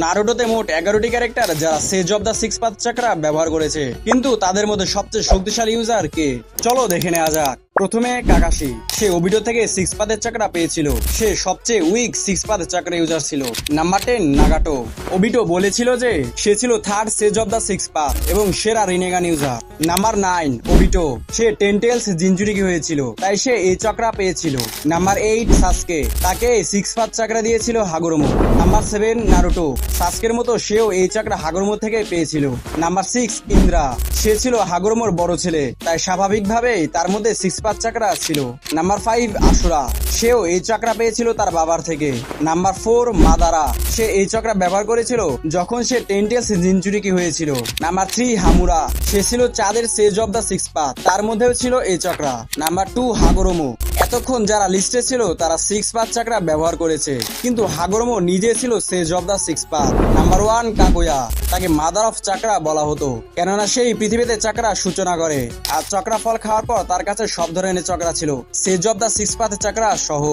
নারুটোতে মোট 11টি ক্যারেক্টার যারা সেজ of the six path চাকরা ব্যবহার করেছে, কিন্তু তাদের মধ্যে সবচেয়ে শক্তিশালী ইউজার কে? চলো দেখে নেওয়া যাক। প্রথমে কাকাশি, সে ওবিডো থেকে সিক্স পাথের চাকরা পেয়েছিল। সে সবচেয়ে উইক সিক্স পাথের চাকরা ইউজার ছিল। নাম্বার 10 নাগাটো, ওবিডো বলেছিল যে সে ছিল third Sage of the six path এবং সেরা রিনেগান ইউজার। নাম্বার 9 ওবিটো, সে টেন্টেলস জিনজুরিকি হয়েছিল, তাই সে এই চক্রা পেয়েছিল। নাম্বার 8 সাসকে, তাকে সিক্স পাথ চাকরা দিয়েছিল হাগুরোমো। নাম্বার 7 নারুটো, সাসকের মতো সেও এই চাকরা হাগুরোমো থেকে পেয়েছিল। নাম্বার 6 ইন্দ্রা, সে ছিল হাগুরোমোর বড় ছেলে, তাই স্বাভাবিকভাবেই তার মধ্যে সিক্স পাথ চাকরা ছিল। নাম্বার 5 আশুরা, সেও এই চাকরা পেয়েছিল তার বাবার থেকে। নাম্বার 4 মাদারা, সে এই চক্রা ব্যবহার করেছিল যখন সে টেন্টেলস জিনচুরিকি হয়েছিল। নাম্বার 3 হামুরা, সে ছিল চাঁদের সেজ অব দ্য সিক্স পাথ, তার মধ্যেও ছিল এই চক্রা। নাম্বার 2 হাগোরোমো, এতক্ষণ যারা লিস্টে ছিল তারা সিক্স পাথ চাকরা ব্যবহার করেছে, কিন্তু হাগোরোমো নিজে ছিল sage of the six path. Number 1 Kaguya, তাকে মাদার অফ চাকরা বলা হতো, কেননা সেই পৃথিবীতে চাকরা সূচনা করে, আর চক্রা ফল খাওয়ার পর তার কাছে সব ধরনের চক্রা ছিল, sage of the six path চাকরা সহ।